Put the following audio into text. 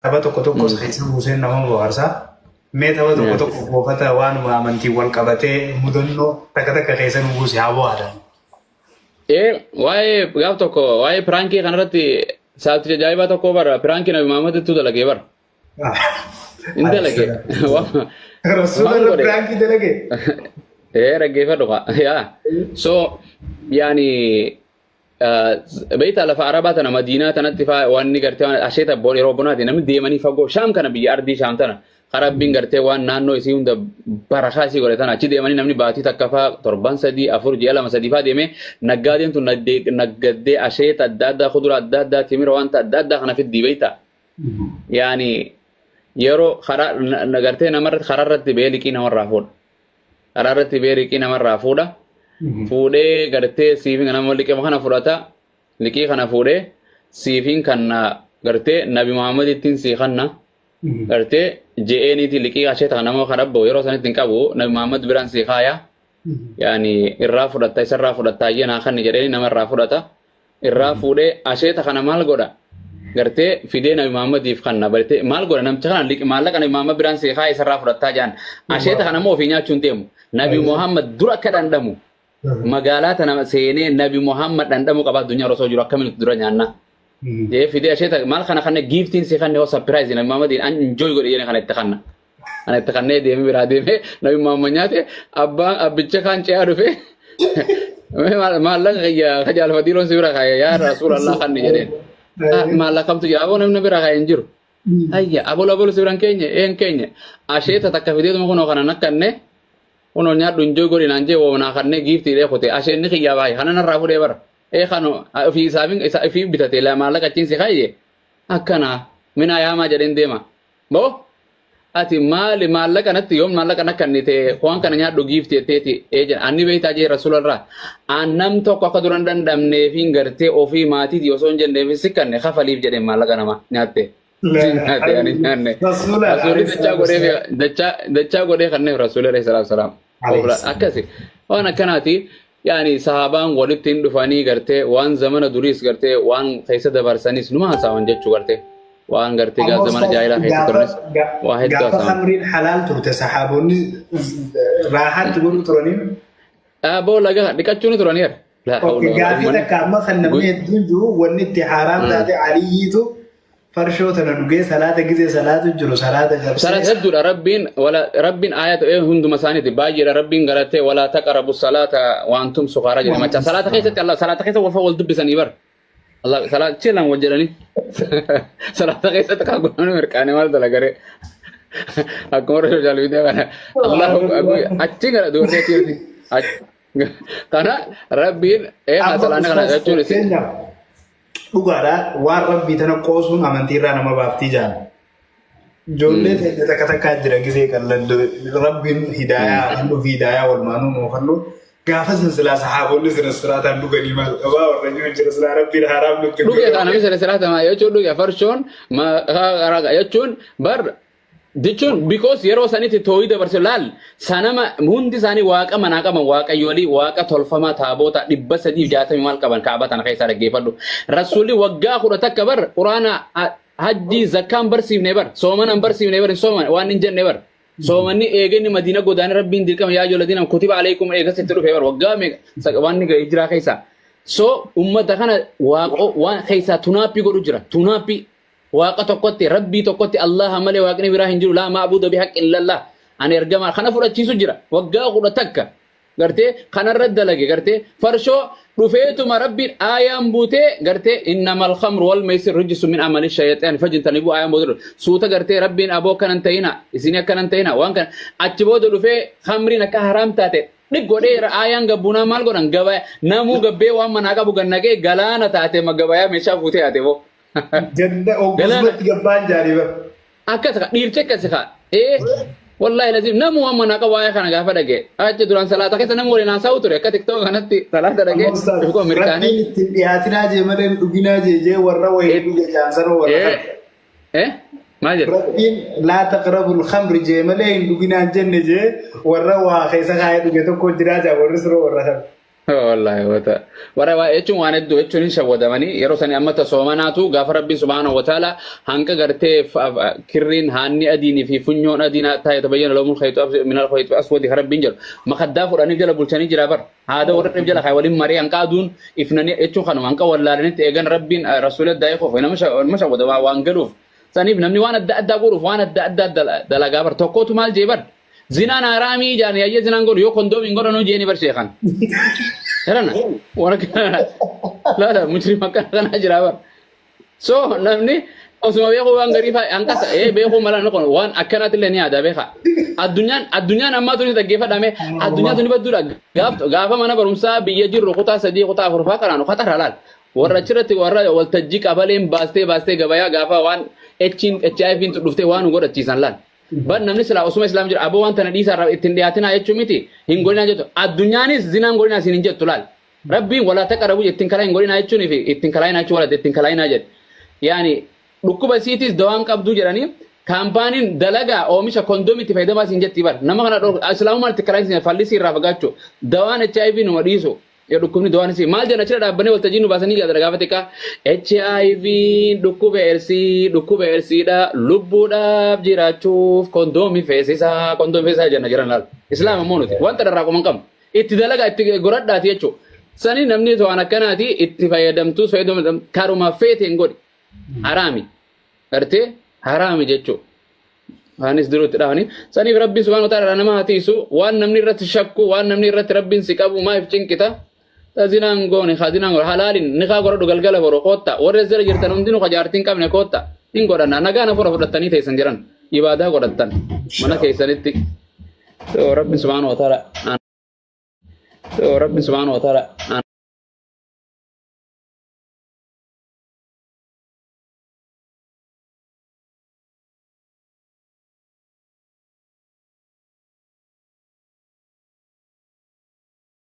tapha tokko tokkos keessa buuseen nama bohaarsa. Mee tapha tokko tokko buufata waan amantii wal qabatee mudannoo takka takka keessa nu buuse haa bu'aadan. Waa'ee gaaf tokko waa'ee pirankii kanarratti saatti ajaa'iba tokko bara pirankii Nabi Muhammadtu dalagee bara. Inni dalagee. Rasuula pirankii dalagee. Raggeeffadhu yaa. So yaani beektaa lafa Arabaa tana Madiinaa tanatti faa waan inni gartee asheeta yeroo bonaati namni deemanii fagoo Shaam kana biyya ardii Shaam tana Arabbiin gartee waan naannoo isii hunda barakaa isii godhe tana achi deemanii namni baatii takka faa 7-4-6-2 faa deemee naggaadeen tun naggaddee asheeta adda addaa kuduraa adda addaa timira wanta adda addaa kana fiddii beektaa yaani yeroo gartee namarratti karaarratti bee liqii namarraa fuudha karaarratti bee liqii namarraa fuudha. Fuudhee gartee siifin nama liqii kana fudhata liqii kana fuudhee siifin kan gartee Nabi Muhammad ittiin siifanna gartee je'eeniiti liqii asheeta nama kadhabbo yeroo sanitti hin qabu Nabi Muhammad biraan siifaaya yaani irraa fudhatta isarraa fudhatta yena kan jedheeni nama irraa fudhata irraa fuudhee asheeta kana maal godha gartee fidee Nabi Muhammadiif kanna bartee maal godha namicha kana liqii maallaqa Nabi Muhammad biraan siifaaya isarraa fudhatta jaan asheeta kana moo ofii nyaachuun deemu Nabi Muhammad dura akka dandhamu magaalaa tana seenee Nabi Muhammad dandhamu qaba addunyaa rosoo jiru akkamiin dura nyaanna jee fidee asheeta maal kana kanne giftiin si kanne surprise Nabi Muhammad enjoy godhe yene kana itti kanna ana itti kanne deemee biraa deemee Nabi Muhammad nyaate abbaan abbicha kan ce'aa dhufe maallaqa kajaal fadiiloon si bira kaaya yaa Rasuulallah kanne jedheen maallaqamtu jira aboo namni bira kaaya hin jiru ayya aboo si biraan keenya asheeta takka fideetuma kunoo kana nakkanne uno nyaadhu enjoy godhe naan jee woona kanne giftii lee kote asheenni kiyyaa baay'ee kana narraa fudhee bara kano ofii isaafii bitate la maallaqa achiin si kaayye akkana mina yaamaa jedheen deema boo ati maali maallaqa natti yoom maallaqa nakkannite waan kana nyaadhu giftii etteeti eejan anni beeytaa jee Rasuulallah annam tokko akka duran dandhamneefiin gartee ofii maatiiti osoo hin jenneef sikkanne kafaliif jedheen maallaqa nama nyaatte. Dachaa godhee kanneef Rasuulallah sallallahu alaihi wasallam akkasi waan akkanaati yaani sahabaan walitti hin dhufanii gartee waan zamana duriis gartee waan keessa dabarsanis numa haasa'an jechuu gartee waan gartee gaa zamana jaahilaa keessa turanis waa hedduu haasa'an. Gaafa khamriin halaal turte sahaabonni raahaatti godhu turaniin. Boo laga dhiqachuun turaniira. Gaafii takka amma kan namni hedduun jiru wanni itti haaraam taate aliyyiitu. فرشوتنا نجي صلاة جزء صلاة الجلو صلاة جبسة صلاة هدول ربين آيات هم دم مساني تباجي ربين قرأته ولا تقربوا الصلاة وأنتم سكارى جل ما صلاة خيسة الله صلاة خيسة وفول دب سنيبر الله صلاة شيلان وجلني صلاة خيسة تكاغون مركاني مال دلقري أكمل رجال فيديو الله أتشين على دور كتير karena Rabbin masalahnya kana jechuun isin dhugaadha waan Rabbii tana qoosuun amantiirraa nama baaftii jaan ijoollee ta'e takka takka jira gisee qalladdo Rabbiin hidaayaa hannu fi hidaayaa walmaanuu nuu hannu gaafa silsilaa sahaabonni siraataan dhuganii maal qabaa warra jiru jira silaa Rabbiin haraam nutti dhugee taanami siraataa maa jechuun dhugee farshoon jechuun bar Dichun because yeroo saniti tooyida barselal sanama hundi sani waaqa manaa qaban waaqayyoolii waaqa tolfama taabota 360 maal qaban kaabatan keessa dhageeffadhu rasuulli waggaa 10 takka bar quraana hajji zakkaan barsiifne bar sooman barsiifne bar sooman waan hin jenne bar soomani eegani Madiina godaani rabbiin dirqama yaa joladina kutiba alaykum eegasitti dhufe bar waggaa me waan ni hijraa keessa so ummata kana waaqo waan keessa tunaapi godhu jira tunaapi واقع تقطي ربي تقطي الله ملي واقني براهن جلو لا معبود بحق إلا الله أنا أرجع خنا فرد شيء سجرا وقع قرة تكا قرتي خنا رد لقي قرتي فرشوا رفيت ما ربي آيام بوتي قرتي إنما الخمر والميسر رجس من عمل الشيطان فجن تنبو آيام بودر سوتا قرتي ربي أبو كان انتهينا إسيني كان انتهينا وان كان أتبود رفي خمرين كهرام تاتي نقولي آيام قبونا مال قران قبا نمو قبي وان مناقا بقناقي قلانا تاتي ما قبايا مشا فوتي آتي بو جنة أوجس جبان جاريبه. أكثر نيرتك كذا. والله لازم نمو هم ناقة وايا خنا قافة دقة. أجد دوران صلاة كذا نمو لنا ساوتو ركعت تكتو خناتي صلاة دقة. بيكون أمريكاني. تبياتنا جمالين دوغينا جي ورا وين جانسرو ورا. ما جد. ربين لا تقربوا الخمر جمالين دوغينا جنة جي ورا وخيسا خايد دوغيتو كودراجا ورسرو ورا. والله وتا ورا وايتشون واندو ايتشون شودمني يروسني امتا سومناتو غفر ربي سبحانه وتعالى هانك غرتي كرين هاني اديني في فنيون ادينا تا يتبين لهم الخيط من الخيط الاسود خرب بنجل ما خدافر اني جل بولشاني جرابر هذا ورد جل خاولين مري انقادون افنني ايتشون خنو انق ولا نت ايغن ربي رسول دايخو فينا مش ودا وانغلوف ثاني بنمني وانا اد غروف وانا اد دلا غبر توكوتو مال جيبر زنا نارامي جان يا زنا نقول يو كوندوم ينقول انه جيني برشيخان هرنا ورك لا لا مجرم كان اجرا سو نمني اسمع بيخو وان غريفا انكس بيخو مالا نكون وان اكنات لني هذا بيخا الدنيا اما دنيا تجيفا دامه الدنيا دنيا بدولا غافا مانا برمسا بيجر رخطا سدي خطا خرفا كانوا خطر حلال ورچرت ور ولتجي قبلين باستي غبايا غافا وان اتش اي في دفته وان غورتيسان لان بل نمني سلا اسمه اسلام جر ابو وان تنديسا اتندياتنا يچوميتي هنگولنا جتو الدنيا زنا ngolina sininje tulal rabbi wala taqrabu اتنكلا ngolina yechuni fi اتنكلا nachu wala اتنكلا najed yani dukkuba sitis dawan qabdu jirani kampanin dalaga oomisha kondomiti faydama sinjetti bar nama kana islamu mal tikrai sin fallisi rafagacho dawan HIV no madiso ya dukkubni dawan si mal jana chira dabbane wal tajinu basani ga daga fatika HIV dukkube LC da lubbuda jirachuf kondomi fesisa jana jiranal islam monuti wanta darra ko mankam itti dalaga itti goraddaati jecho sani namni to anakanati itti fayyadamtu fayyadam karuma fete ngodi harami arte harami jecho anis durut dawani sani rabbi subhanahu wa ta'ala nama hatisu wan namni rat shakku wan namni rat rabbin sikabu ma ifcin kita tazinan goni khadinan halalin nika gorodo galgala boro kotta warre zera jirtan undinu qajartin kamne kotta ingorana nagana foro fodatani taysan jiran ibada godatan mana kaysanitti to rabbi subhanahu wa ta'ala